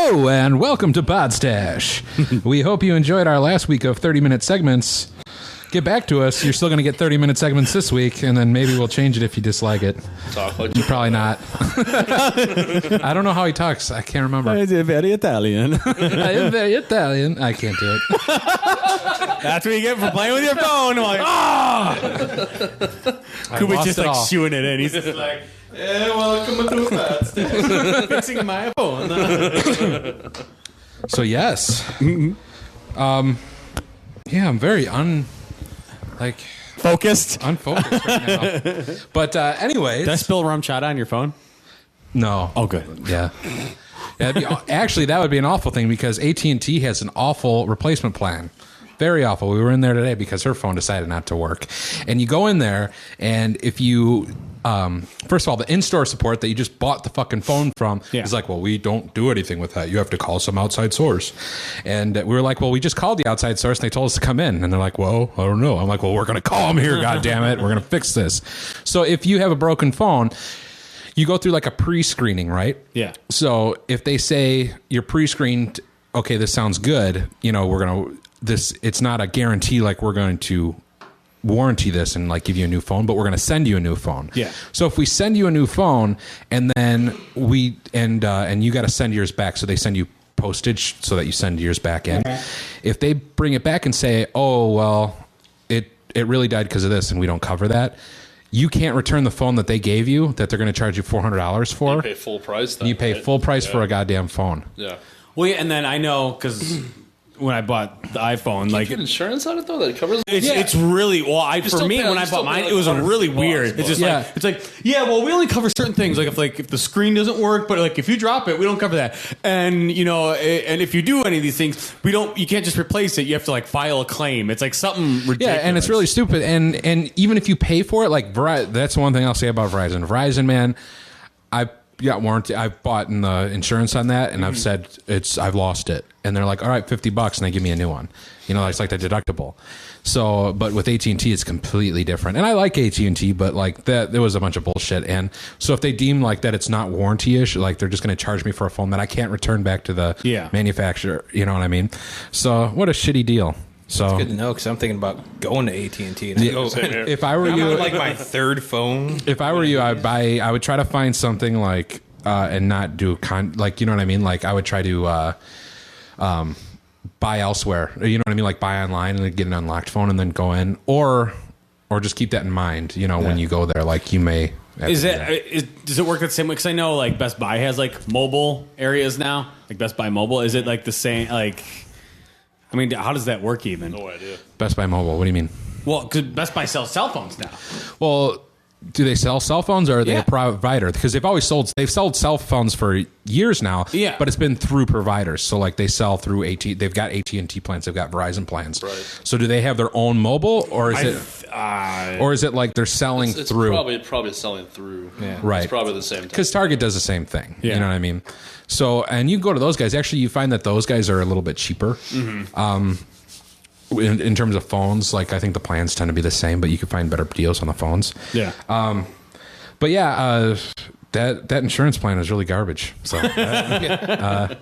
Hello and welcome to Podstache. We hope you enjoyed our last week of 30-minute segments. Get back to us. You're still going to get 30-minute segments this week, and then maybe we'll change it if you dislike it. Probably not. I don't know how he talks. I can't remember. It's very Italian. I am very Italian. I can't do it. That's what you get for playing with your phone. I'm like, Kuba's just like shooing it in. He's just like, yeah, welcome to Podstache. Fixing my phone. So yes. Yeah, I'm very focused. Unfocused right now. But anyways. Did I spill rum chata on your phone? No. Oh, good. Yeah. Actually, that would be an awful thing because AT&T has an awful replacement plan. Very awful. We were in there today because her phone decided not to work. And you go in there, and if you, first of all, the in-store support that you just bought the fucking phone from is like, well, we don't do anything with that. You have to call some outside source. And we were like, well, we just called the outside source, and they told us to come in. And they're like, well, I don't know. I'm like, well, we're going to call them here, goddammit. We're going to fix this. So if you have a broken phone, you go through like a pre-screening, right? Yeah. So if they say you're pre-screened, okay, this sounds good, you know, we're going to... it's not a guarantee like we're going to warranty this and like give you a new phone, but we're going to send you a new phone. Yeah. So if we send you a new phone and then and you got to send yours back, so they send you postage so that you send yours back in. Okay. If they bring it back and say, oh well, it really died because of this and we don't cover that, you can't return the phone that they gave you that they're going to charge you $400 for. You pay full price. Then, you pay full price for a goddamn phone. Yeah. Well, yeah, and then I know because when I bought the iPhone, like, get insurance on it though that covers. It's really well. For me, when I bought mine, it was a really weird. It's just well, we only cover certain things. Like if the screen doesn't work, but like if you drop it, we don't cover that. And you know, and if you do any of these things, you can't just replace it. You have to like file a claim. It's like something ridiculous. Yeah, and it's really stupid. And even if you pay for it, like that's one thing I'll say about Verizon. Verizon, man, I've got warranty. I've bought in the insurance on that, and I've said I've lost it, and they're like, all right, $50, and they give me a new one. You know, it's like the deductible. So, but with AT&T, it's completely different. And I like AT&T, but like that, there was a bunch of bullshit. And so if they deem like that it's not warranty-ish, like they're just going to charge me for a phone that I can't return back to the manufacturer. You know what I mean? So what a shitty deal. So it's good to know because I'm thinking about going to AT&T. If I were you, like my third phone. If I were you, I would try to find something like and not do like, you know what I mean? Like I would try to buy elsewhere. You know what I mean? Like buy online and then get an unlocked phone and then go in, or just keep that in mind. You know, when you go there, like you may. Does it work the same way? Because I know like Best Buy has like mobile areas now, like Best Buy Mobile. Is it like the same? Like, I mean, how does that work even? No idea. Best Buy Mobile. What do you mean? Well, because Best Buy sells cell phones now. Well, do they sell cell phones or are they a provider? Because they've sold cell phones for years now. Yeah. But it's been through providers. So like they sell through they've got AT&T plans, they've got Verizon plans. Right. So do they have their own mobile or is it like they're selling through? Probably selling through. Yeah. Right. It's probably the same thing. Because Target does the same thing. Yeah. You know what I mean? So, and you go to those guys, actually you find that those guys are a little bit cheaper. Mm-hmm. In terms of phones, like I think the plans tend to be the same, but you can find better deals on the phones. Yeah. But yeah, that insurance plan is really garbage. So, but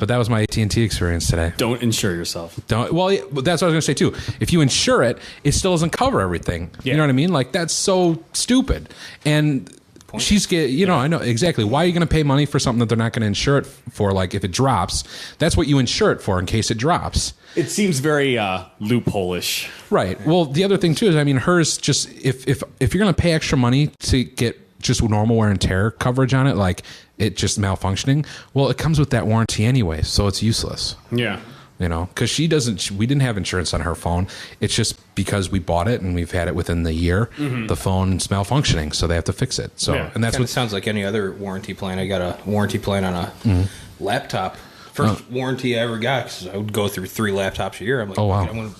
that was my AT&T experience today. Don't insure yourself. Well, that's what I was going to say too. If you insure it, it still doesn't cover everything. Yeah. You know what I mean? Like that's so stupid. And I know exactly. Why are you going to pay money for something that they're not going to insure it for? Like if it drops, that's what you insure it for in case it drops. It seems very loophole-ish. Right. Well, the other thing too is, I mean, hers just if you're going to pay extra money to get just normal wear and tear coverage on it, like it just malfunctioning, well, it comes with that warranty anyway, so it's useless. Yeah. You know, because we didn't have insurance on her phone. It's just because we bought it and we've had it within the year. Mm-hmm. The phone's malfunctioning, so they have to fix it. So, and that's what sounds like any other warranty plan. I got a warranty plan on a laptop. First warranty I ever got, because I would go through 3 laptops a year. I'm like, oh wow, I'm going to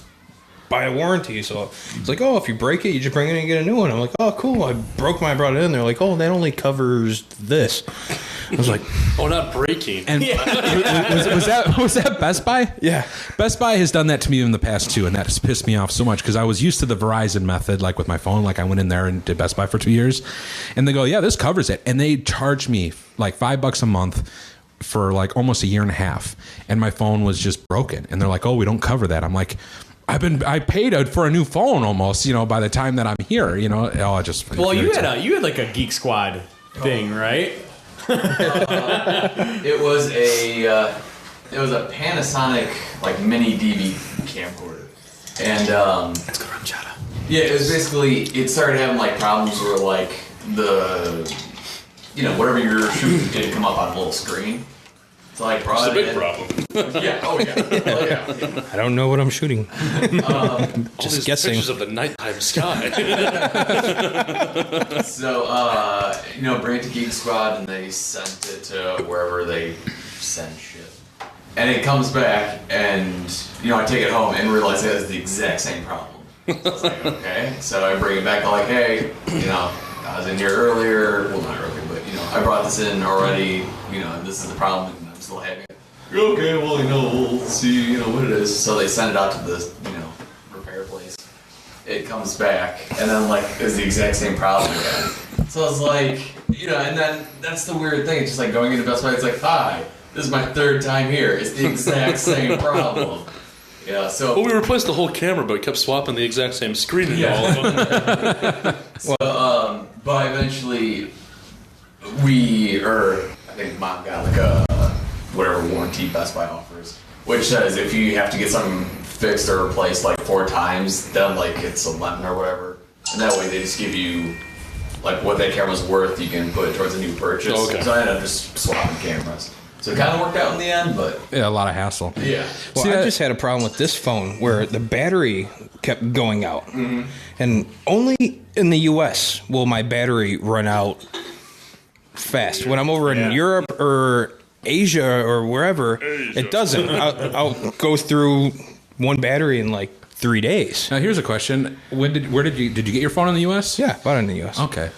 buy a warranty. So it's like, oh, if you break it, you just bring it in and get a new one. I'm like, oh, cool. I broke mine, brought it in. They're like, oh, that only covers this. I was like, oh, not breaking. And was that Best Buy? Yeah. Best Buy has done that to me in the past too, and that has pissed me off so much because I was used to the Verizon method, like with my phone. Like I went in there and did Best Buy for 2 years, and they go, yeah, this covers it, and they charge me like $5 a month for like almost a year and a half, and my phone was just broken. And they're like, "Oh, we don't cover that." I'm like, I paid for a new phone almost, by the time that I'm here, I just. Well, you had like a Geek Squad thing, right? It was a Panasonic like mini DV camcorder, and Let's go run Chata. yeah, it was basically it started having like problems where like the whatever you're shooting didn't come up on a little screen. So like It's a big problem. Yeah. Oh yeah. I don't know what I'm shooting. Just guessing. Pictures of the nighttime sky. So bring it to Geek Squad and they sent it to wherever they send shit. And it comes back and I take it home and realize it has the exact same problem. So I was like, okay. So I bring it back. I'm like, hey, I was in here earlier. Well, not earlier, but I brought this in already. This is the problem, and I'm still having it. Okay, well, we'll see, what it is. So they send it out to the, repair place. It comes back, and then like it's the exact same problem again. So it's like, and then that's the weird thing. It's just like going into Best Buy. It's like, hi, this is my third time here. It's the exact same problem. Yeah, so. Well, we replaced the whole camera, but we kept swapping the exact same screen in all of them. So, but eventually, I think Mom got like a whatever warranty Best Buy offers, which says if you have to get something fixed or replaced like 4 times, then like it's a lemon or whatever, and that way they just give you like what that camera's worth. You can put it towards a new purchase. Okay. So I ended up just swapping cameras. So it kind of worked out in the end, but Yeah, a lot of hassle. yeah. Well, See, I just had a problem with this phone where the battery kept going out. Mm-hmm. And only in the U.S. will my battery run out fast. When I'm over in Europe or Asia or wherever, it doesn't. I'll go through one battery in like 3 days. Now here's a question: where did you get your phone in the U.S.? Yeah, bought it in the U.S. Okay.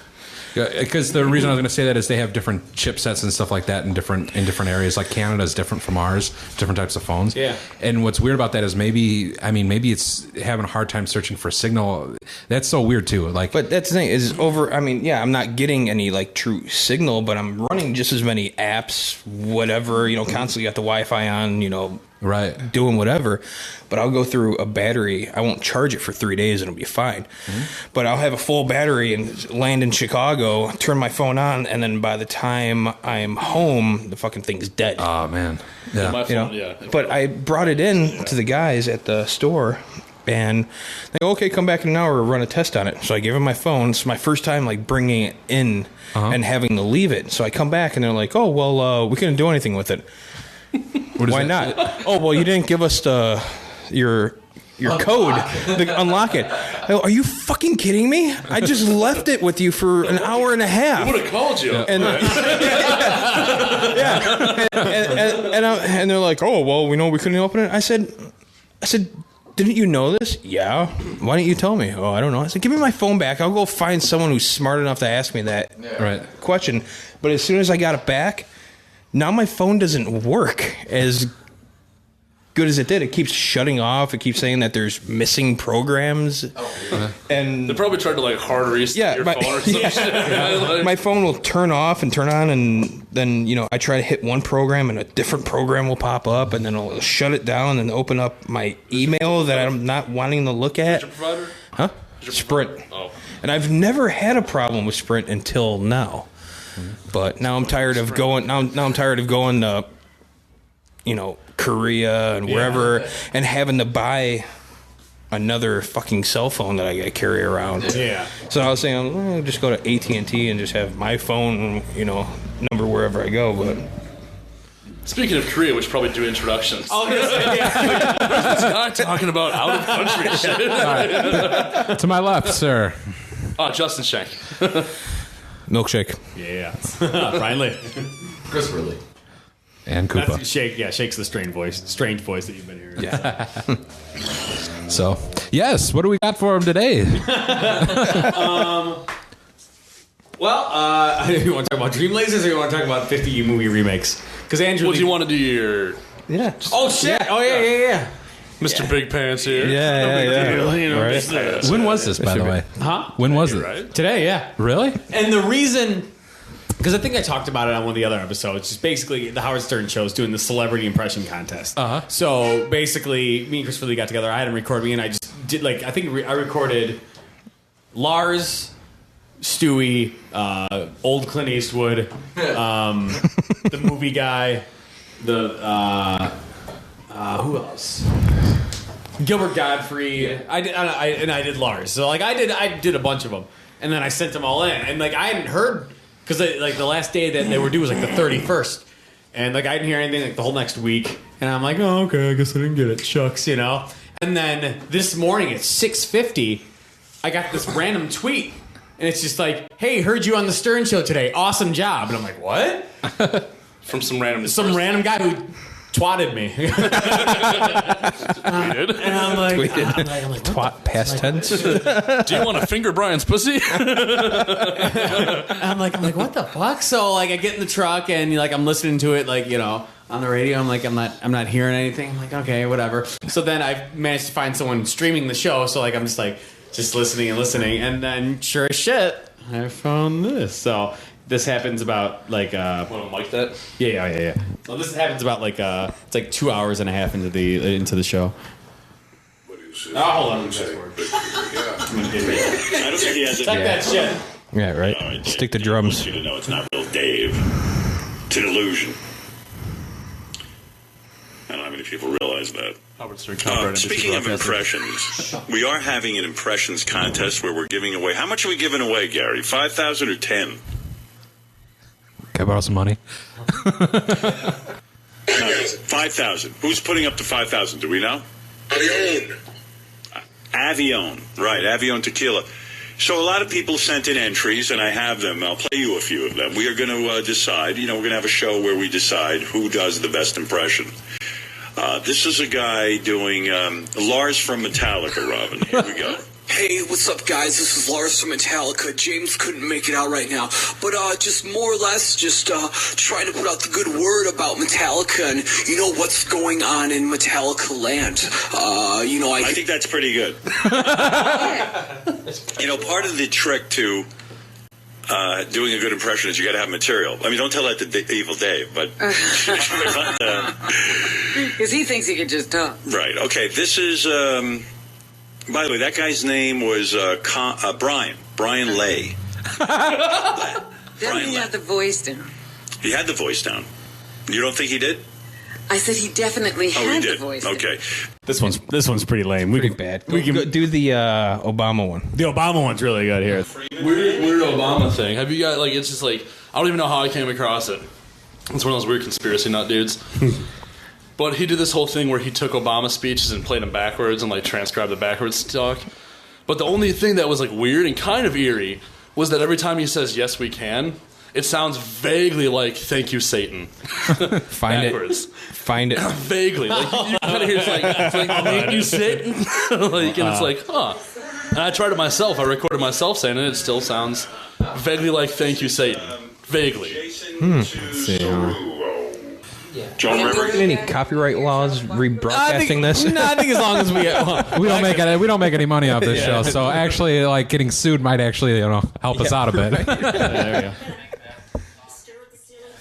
Because the reason I was going to say that is they have different chipsets and stuff like that in different areas. Like Canada's different from ours, different types of phones. Yeah. And what's weird about that is maybe it's having a hard time searching for signal. That's so weird too. Like, But that's the thing is I'm not getting any like true signal, but I'm running just as many apps, whatever, constantly got the Wi-Fi on, right. doing whatever. But I'll go through a battery. I won't charge it for 3 days and it'll be fine. Mm-hmm. But I'll have a full battery and land in Chicago, turn my phone on, and then by the time I'm home, the fucking thing's dead. Oh man. Yeah. My phone, yeah. But I brought it in to the guys at the store, and they go, okay, come back in an hour, run a test on it. So I gave them my phone. It's my first time like bringing it in and having to leave it. So I come back and they're like, oh, well, we couldn't do anything with it. Why not? Oh, well, you didn't give us your code to unlock it. I go, are you fucking kidding me? I just left it with you for an hour and a half. I would have called you. And and they're like, oh, well, we know we couldn't open it. I said, didn't you know this? Yeah. Why didn't you tell me? Oh, I don't know. I said, give me my phone back. I'll go find someone who's smart enough to ask me that question. But as soon as I got it back, now my phone doesn't work as good as it did. It keeps shutting off. It keeps saying that there's missing programs. And They probably tried to like hard reset your phone or some shit. my phone will turn off and turn on, and then I try to hit one program and a different program will pop up, and then it'll shut it down and open up my email that I'm not wanting to look at. Your provider? Huh? Sprint. Oh. And I've never had a problem with Sprint until now. But now I'm tired of going. Now I'm tired of going to, Korea and wherever, and having to buy another fucking cell phone that I got to carry around. Yeah. So I was saying, just go to AT&T and just have my phone, number wherever I go. But Speaking of Korea, we should probably do introductions. Oh, yeah. This guy talking about out of country shit. To my left, sir. Justin Shank. Milkshake. Yeah. Finally. Chris Ridley. And Koopa. That's Shake. Yeah, Shake's the strange voice that you've been hearing. Yeah. So, yes, what do we got for him today? You want to talk about Dream Lasers, or you want to talk about 50 movie remakes? Because Andrew, What do you want to do your Yeah. Oh shit! Oh yeah. Mr. Big Pants here? When was this, by the way? Huh? When was it? Right? Today, yeah. Really? And the reason because I think I talked about it on one of the other episodes. Just basically, the Howard Stern show is doing the celebrity impression contest. So basically, me and Christopher Lee got together. I had him record me, and I just did I think I recorded Lars, Stewie, old Clint Eastwood, the movie guy, who else? Gilbert Godfrey. I did Lars. So I did a bunch of them, and then I sent them all in, and I hadn't heard. Because the last day that they were due was the 31st, and I didn't hear anything the whole next week, and I'm like, oh, okay, I guess I didn't get it, shucks, And then this morning at 6:50, I got this random tweet, and it's just hey, heard you on the Stern Show today, awesome job, and I'm like, what? From some random guy who twatted me. And I'm like, twat past tense. Do you want to finger Brian's pussy? I'm like, what the fuck? So I get in the truck and I'm listening to it on the radio. I'm like, I'm not hearing anything. I'm like, okay, whatever. So then I managed to find someone streaming the show. So I'm just listening, and then sure as shit, I found this. So this happens about Want to mic that? Yeah. So this happens about it's 2 hours and a half into the show. Hold on. I don't think he has it. Check that shit. Yeah, right. Stick to drums. I want you to know it's not real Dave. It's an illusion. I don't know how many people realize that. Speaking of impressions, we are having an impressions contest where we're giving away. How much are we giving away, Gary? 5,000 or 10? Can I borrow some money? 5,000. Who's putting up to 5,000? Do we know? Avion. Right, Avion Tequila. So a lot of people sent in entries, and I have them. I'll play you a few of them. We are going to decide. We're going to have a show where we decide who does the best impression. This is a guy doing Lars from Metallica, Robin. Here we go. Hey, what's up, guys? This is Lars from Metallica. James couldn't make it out right now, but just more or less just trying to put out the good word about Metallica and what's going on in Metallica land. I think that's pretty good. Part of the trick to doing a good impression is you got to have material. I mean, don't tell that to Evil Dave, but because he thinks he can just talk. Right. Okay. This is. By the way, that guy's name was Brian Lay. Definitely had the voice down. He had the voice down. You don't think he did? I said he definitely had the voice down. Okay. This one's pretty lame. Pretty bad. We can do the Obama one. The Obama one's really good here. Weird Obama thing. Have you got it's just I don't even know how I came across it. It's one of those weird conspiracy nut dudes. But he did this whole thing where he took Obama speeches and played them backwards and transcribed the backwards talk. But the only thing that was weird and kind of eerie was that every time he says "yes, we can," it sounds vaguely like "thank you, Satan." Backwards. Find it. Vaguely, you kind of hear it's like "thank you, Satan," and it's huh. And I tried it myself. I recorded myself saying it. It still sounds vaguely like "thank you, Satan." Vaguely. Let's see. John River. Any copyright laws rebroadcasting this? No, I think as long as we we don't make any money off this show. So actually, getting sued might actually help us out a bit. There we go.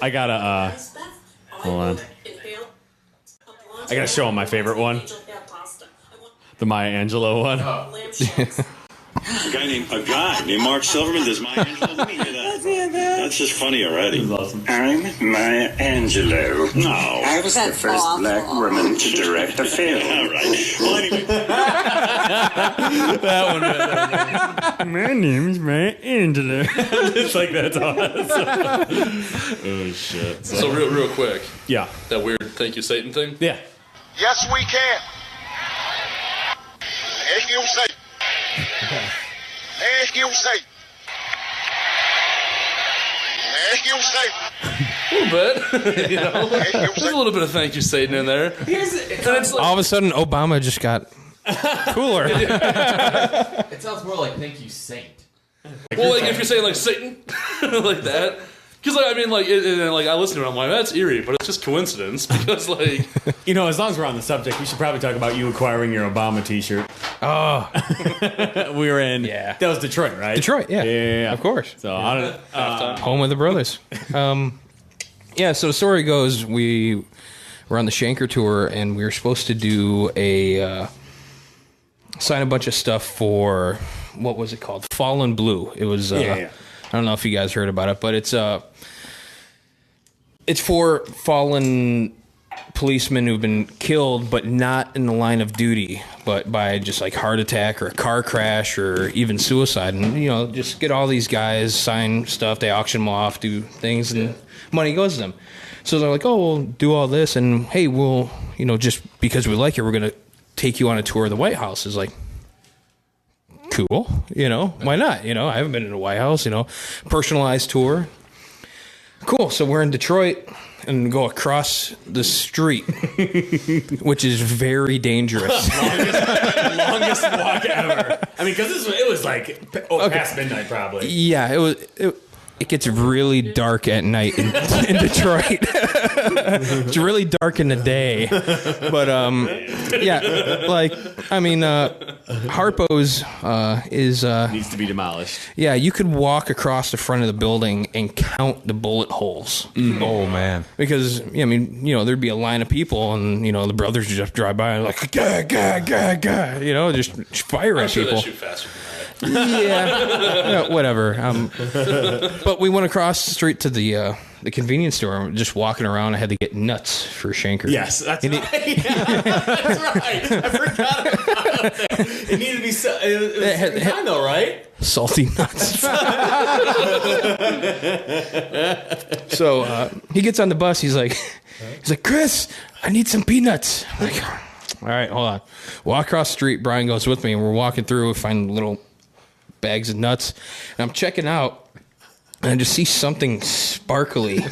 I gotta hold on. I gotta show him my favorite one, the Maya Angelou one. A guy named Mark Silverman does Maya Angelou. Let me hear that. That's just funny already. I'm Maya Angelou. No. I was the first black woman to direct a film. All right. Well, anyway. That one. My name's Maya Angelou. It's that's awesome. Oh, shit. So real quick. Yeah. That weird "thank you, Satan" thing? Yeah. Yes, we can. Thank you, Satan. Thank you, Satan. Thank you, Satan. A little bit. There's a little bit of "thank you, Satan" in there. All of a sudden, Obama just got cooler. It sounds more like "thank you, Saint." Well, if you're saying Satan, like that. Because I listen to it, I'm like, that's eerie, but it's just coincidence. Because as long as we're on the subject, we should probably talk about you acquiring your Obama T-shirt. Oh, we were in. Yeah, that was Detroit, right? Detroit, yeah. Of course. So home of the brothers. Yeah. So the story goes, we were on the Shanker tour, and we were supposed to do sign a bunch of stuff for what was it called? Fallen Blue. It was. I don't know if you guys heard about it, but it's for fallen policemen who've been killed, but not in the line of duty, but by just like heart attack or a car crash or even suicide. And, just get all these guys, sign stuff, they auction them off, do things, and money goes to them. So they're like, oh, we'll do all this, and hey, we'll, just because we like it, we're going to take you on a tour of the White House. Is like, cool, why not? I haven't been in a White House, personalized tour. Cool. So we're in Detroit and go across the street, which is very dangerous. longest walk ever. I mean, because it was like past midnight probably. Yeah, it gets really dark at night in Detroit. It's really dark in the day. But, Harpo's is... needs to be demolished. Yeah, you could walk across the front of the building and count the bullet holes. Oh, man. Because, there'd be a line of people, and, the brothers would just drive by and like, gah, gah, gah, gah, just fire at people. They shoot faster than that. Yeah, whatever. But we went across the street to the convenience store. Just walking around, I had to get nuts for Shanker. Yes, that's right. Yeah, that's right. I forgot about that. It needed to be it was time though, right? Salty nuts. So he gets on the bus. He's like, Chris, I need some peanuts. I'm like, all right, hold on. Walk across the street. Brian goes with me, and we're walking through. We find little bags of nuts, and I'm checking out, and I just see something sparkly out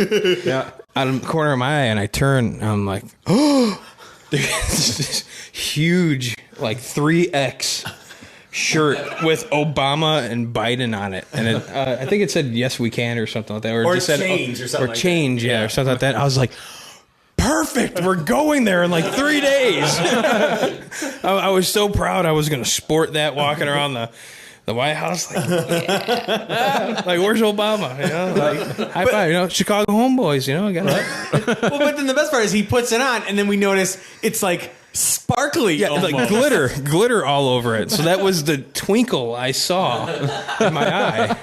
of the corner of my eye, and I turn, and I'm like, oh, there's this huge, like 3X shirt with Obama and Biden on it, and I think it said "Yes, we can" or something like that, or just said, change, or something, or change, like or something like that. I was like, perfect, we're going there in like 3 days. I was so proud. I was going to sport that walking around the White House, like, yeah. Like, where's Obama? Like, high five, Chicago homeboys, I got it. Well, but then the best part is he puts it on, and then we notice it's like sparkly, like glitter all over it. So that was the twinkle I saw in my eye.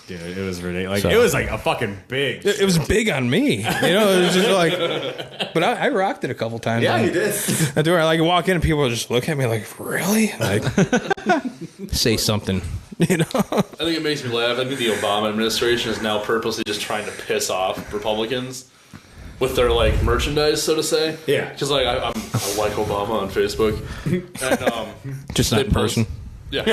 Dude, it was ridiculous. It was like a fucking big. It was big on me. It was just like, but I rocked it a couple times. Yeah, you did. I do. I like walk in and people just look at me like, really? Like, say something. I think it makes me laugh. I think the Obama administration is now purposely just trying to piss off Republicans with their like merchandise, so to say. Yeah. Because like I like Obama on Facebook, and just not in person. Yeah.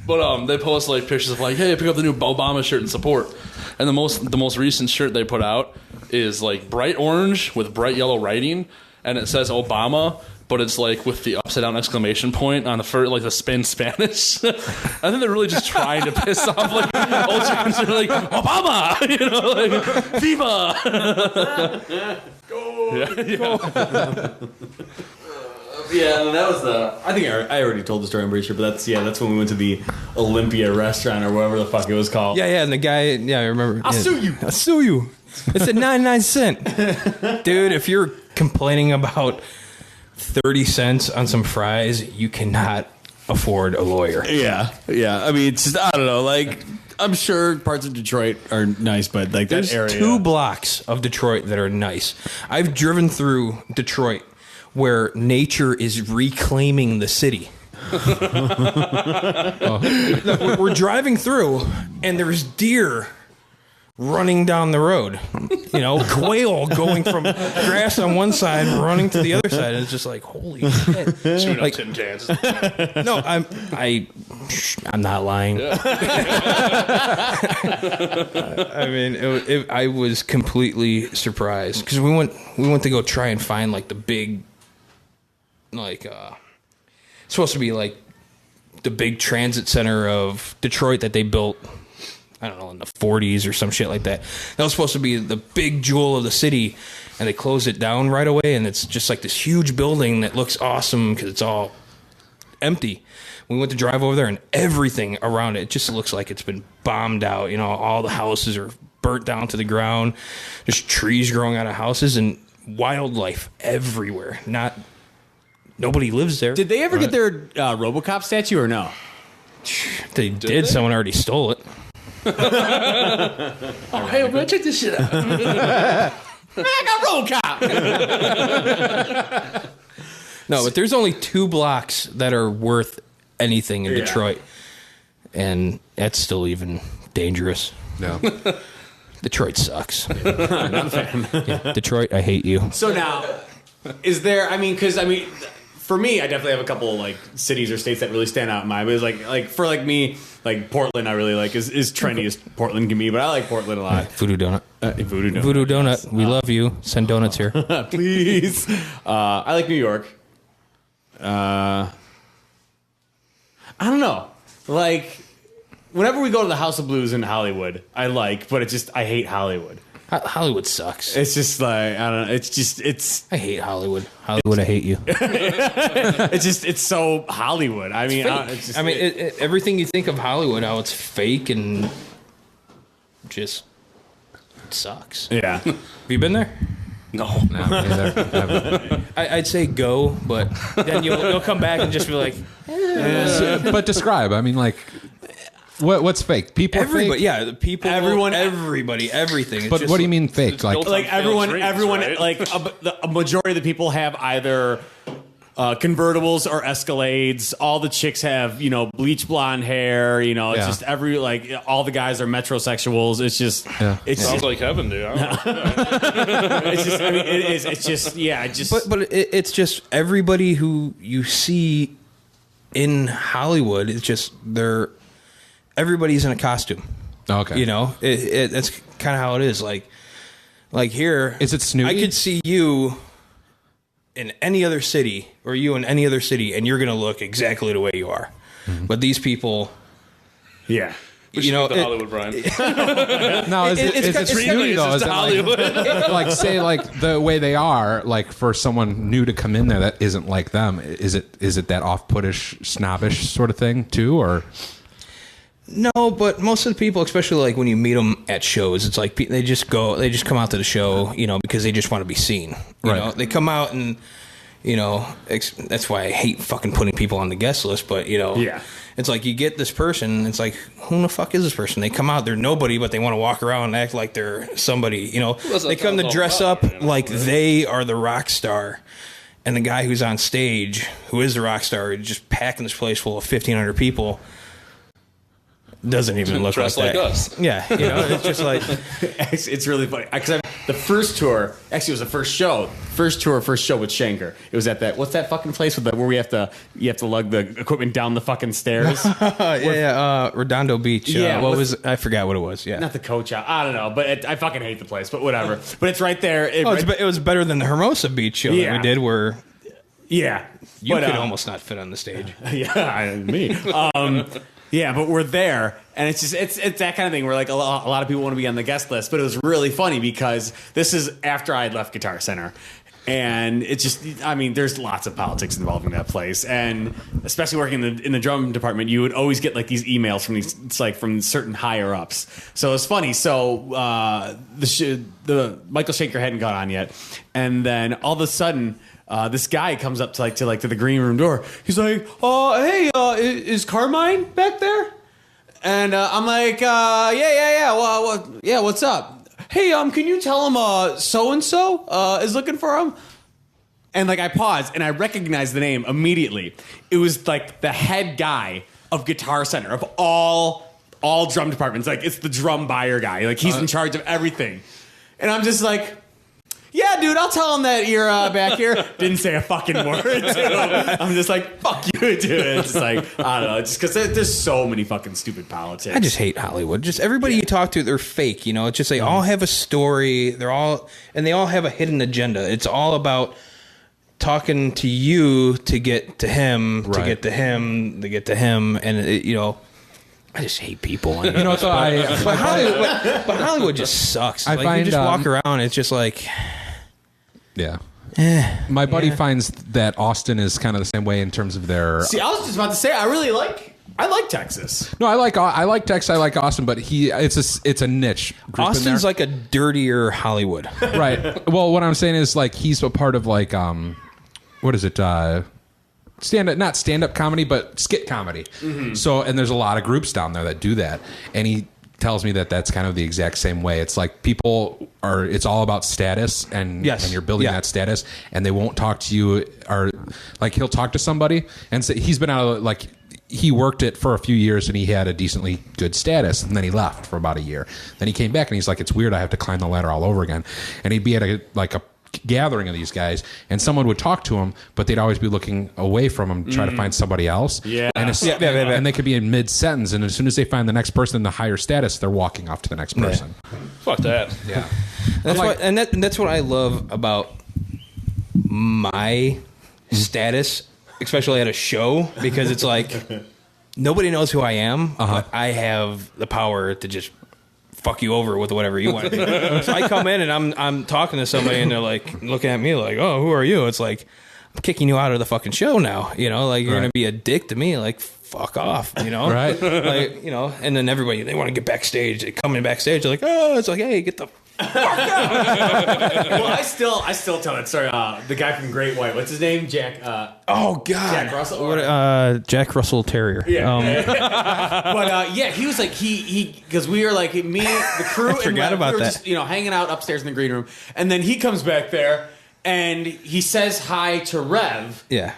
But they post like pictures of like, hey, pick up the new Obama shirt and support. And the most recent shirt they put out is like bright orange with bright yellow writing, and it says Obama, but it's like with the upside down exclamation point on the first, like the spin Spanish. I think they're really just trying to piss off like ultra conservative, like Obama, like Viva. Go. Yeah, and that was I think I already told the story, I'm pretty sure, but that's when we went to the Olympia restaurant or whatever the fuck it was called. Yeah, and the guy, I remember. I'll sue you. It's at 99 cents. Dude, if you're complaining about 30 cents on some fries, you cannot afford a lawyer. Yeah. I mean, it's just, I don't know, like, I'm sure parts of Detroit are nice, but like there's that area. 2 blocks of Detroit that are nice. I've driven through Detroit where nature is reclaiming the city. We're driving through, and there's deer running down the road. Quail going from grass on one side, running to the other side. And it's just like, holy shit! Shooting up tin cans. No, I'm not lying. Yeah. I mean, I was completely surprised because we went to go try and find like the big. Like supposed to be like the big transit center of Detroit that they built I don't know, in the 40s or some shit like that. That was supposed to be the big jewel of the city, and they closed it down right away, and it's just like this huge building that looks awesome because it's all empty. We went to drive over there, and everything around it just looks like it's been bombed out. You know, all the houses are burnt down to the ground. There's trees growing out of houses and wildlife everywhere. Nobody lives there. Did they ever get their RoboCop statue or no? They did. Someone already stole it. Oh, hey, man, check this shit out. I got RoboCop. No, but there's only 2 blocks that are worth anything in Detroit. And that's still even dangerous. No. Detroit sucks. Not a fan. Yeah, Detroit, I hate you. So now, is there, for me, I definitely have a couple like cities or states that really stand out in my mind. But it's like for like me, like Portland, I really like is trendy as Portland can be. But I like Portland a lot. Voodoo Donut. Voodoo Donut. Yes. We love you. Send donuts here, please. I like New York. I don't know. Like whenever we go to the House of Blues in Hollywood, but I hate Hollywood. Hollywood sucks. It's just like I don't know. I hate Hollywood. Hollywood, I hate you. It's so Hollywood. I mean, everything you think of Hollywood, how it's fake and just sucks. Yeah. Have you been there? No. I'd say go, but then you'll come back and just be like. But describe. I mean, like. What's fake? People are fake? Yeah, the people, everybody, everything. But what do you mean fake? Like everyone, right? like a majority of the people have either convertibles or Escalades. All the chicks have, bleach blonde hair. It's just all the guys are metrosexuals. It's just, it sounds like heaven, dude. It's just, it is. It's just, But it's just everybody who you see in Hollywood. It's just everybody's in a costume. Okay. That's kind of how it is. Like here, is it snooty? I could see you in any other city, or you in any other city, and you're going to look exactly the way you are. Mm-hmm. But these people, yeah. The Hollywood, Brian. No, is it snooty though? Is it Hollywood? Like say like the way they are, like for someone new to come in there that isn't like them. Is it that off-puttish, snobbish sort of thing too, or? No, but most of the people, especially like when you meet them at shows, it's like they just come out to the show, because they just want to be seen. You know, they come out and, that's why I hate fucking putting people on the guest list. But it's like you get this person, it's like, who the fuck is this person? They come out, they're nobody, but they want to walk around and act like they're somebody. They come to dress up like they are the rock star. And the guy who's on stage, who is the rock star, just packing this place full of 1,500 people. Doesn't even look like that. Us. Yeah, it's just like it's really funny because the first tour actually was the first show with Schenker. It was at what's that fucking place where you have to lug the equipment down the fucking stairs. Redondo Beach. I forgot what it was. Yeah, not the coach out. I don't know, but I fucking hate the place. But whatever. But it's right there. It was better than the Hermosa Beach show that we did. Where you could almost not fit on the stage. Me. Yeah, but we're there, and it's that kind of thing where like a lot of people want to be on the guest list. But it was really funny because this is after I had left Guitar Center, and it's just there's lots of politics involved in that place, and especially working in the drum department, you would always get like these emails from certain higher ups. So it's funny. So the Michael Schenker hadn't got on yet, and then all of a sudden. This guy comes up to the green room door. He's like, hey, is Carmine back there? And I'm like, yeah. Well, yeah, what's up? Hey, can you tell him so and so is looking for him? And I paused and I recognized the name immediately. It was like the head guy of Guitar Center of all drum departments. Like it's the drum buyer guy. Like he's in charge of everything. And I'm just like. Yeah, dude, I'll tell him that you're back here. Didn't say a fucking word to him. I'm just like, fuck you, dude. It's just like, I don't know. Just because there's so many fucking stupid politics. I just hate Hollywood. Just everybody you talk to, they're fake. It's just they all have a story. They all have a hidden agenda. It's all about talking to you to get to him, to get to him, to get to him. And, I just hate people. You know, so but Hollywood just sucks. I find you just walk around. It's just like, yeah. My buddy finds that Austin is kind of the same way in terms of their. See, I was just about to say, I like Texas. No, I like Texas. I like Austin, but it's a niche. Group Austin's like a dirtier Hollywood, right? Well, what I'm saying is like he's a part of like what is it? Not stand up comedy, but skit comedy. Mm-hmm. So, and there's a lot of groups down there that do that, and he tells me that that's kind of the exact same way. It's like it's all about status, and you're building that status, and they won't talk to you, or like he'll talk to somebody and say he's been out of like. He worked it for a few years and he had a decently good status, and then he left for about a year. Then he came back and he's like, it's weird, I have to climb the ladder all over again. And he'd be at a gathering of these guys, and someone would talk to him, but they'd always be looking away from him to try to find somebody else. Yeah. And they could be in mid-sentence, and as soon as they find the next person in the higher status, they're walking off to the next person. Yeah. Fuck that. Yeah. That's what I love about my status, especially at a show, because it's like nobody knows who I am, but I have the power to just fuck you over with whatever you want. So I come in and I'm talking to somebody and they're like looking at me like, oh, who are you? It's like, I'm kicking you out of the fucking show now. You know, like you're going to be a dick to me. Like, fuck off, you know? Right. Like, you know, and then everybody, they want to get backstage. They come in backstage. They're like, oh, it's like, hey, get the fuck out. Well, I still tell that story. The guy from Great White, what's his name? Jack. Oh, God. Jack Russell? Jack Russell Terrier. Yeah. But he was like, because we were like, me, the crew, and forgot about we were that. just, hanging out upstairs in the green room. And then he comes back there and he says hi to Rev. Yeah.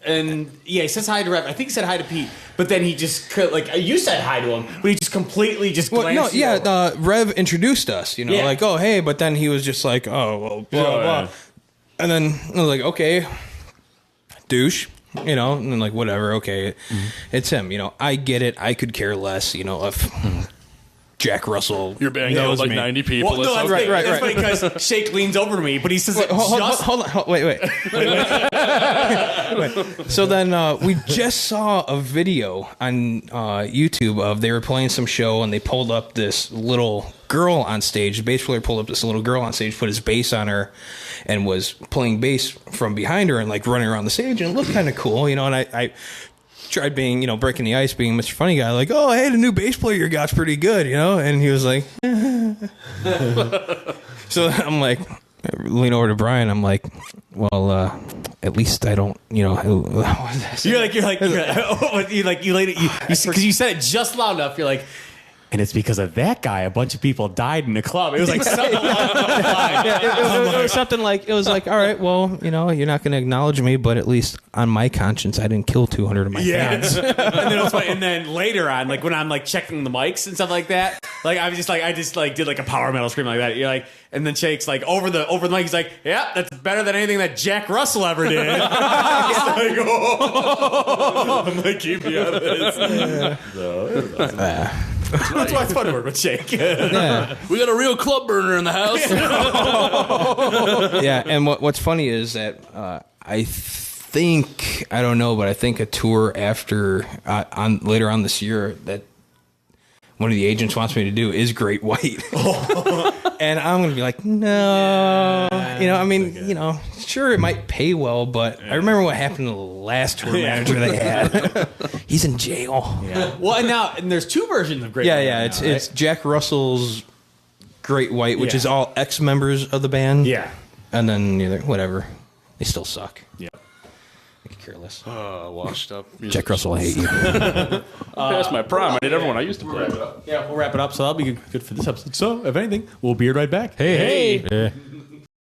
And he says hi to Rev. I think he said hi to Pete. But then he just, you said hi to him, but he just completely glanced over. Rev introduced us, like, oh, hey, but then he was just like, oh, well, blah, blah. And then I was like, okay, douche, and then like, whatever, okay, it's him, I get it, I could care less, if Jack Russell You're banging out like 90 people. Well, no, that's right. That's funny because Shake leans over to me, but he says, hold on, wait. So then we just saw a video on YouTube of they were playing some show and they pulled up this little girl on stage. The bass player pulled up this little girl on stage, put his bass on her, and was playing bass from behind her and like running around the stage, and it looked kind of cool, and I tried being, breaking the ice, being Mr. Funny Guy, like, oh, hey, the new bass player you got's pretty good, and he was like, so I'm like, lean over to Brian, I'm like, well, at least I don't, you're like, because you said it just loud enough, you're like, and it's because of that guy, a bunch of people died in the club. It was like something it was something like, all right, well, you're not going to acknowledge me, but at least on my conscience, I didn't kill 200 of my fans. And then it was funny. And then later on, like when I'm like checking the mics and stuff like that, like I just did like a power metal scream like that. You're like, and then Shake's like over the mic, he's like, yeah, that's better than anything that Jack Russell ever did. Like, I'm like, keep me out of this. That's why it's fun to work with Shake. Yeah. We got a real club burner in the house. Yeah, and what's funny is that I think, I don't know, but I think a tour after later on this year that one of the agents wants me to do is Great White. And I'm going to be like, no. Sure, it might pay well, but I remember what happened to the last tour manager they had. He's in jail. Yeah. Well, and there's two versions of Great White. Yeah, it's Jack Russell's Great White, which is all ex-members of the band. Yeah. And then you're like, whatever. They still suck. Yeah. I could care less. Washed up. Jack Russell, I hate you. Past my prime. I did everyone I used to play. Yeah, we'll wrap it up. So that'll be good for this episode. So, if anything, we'll be right back. Hey.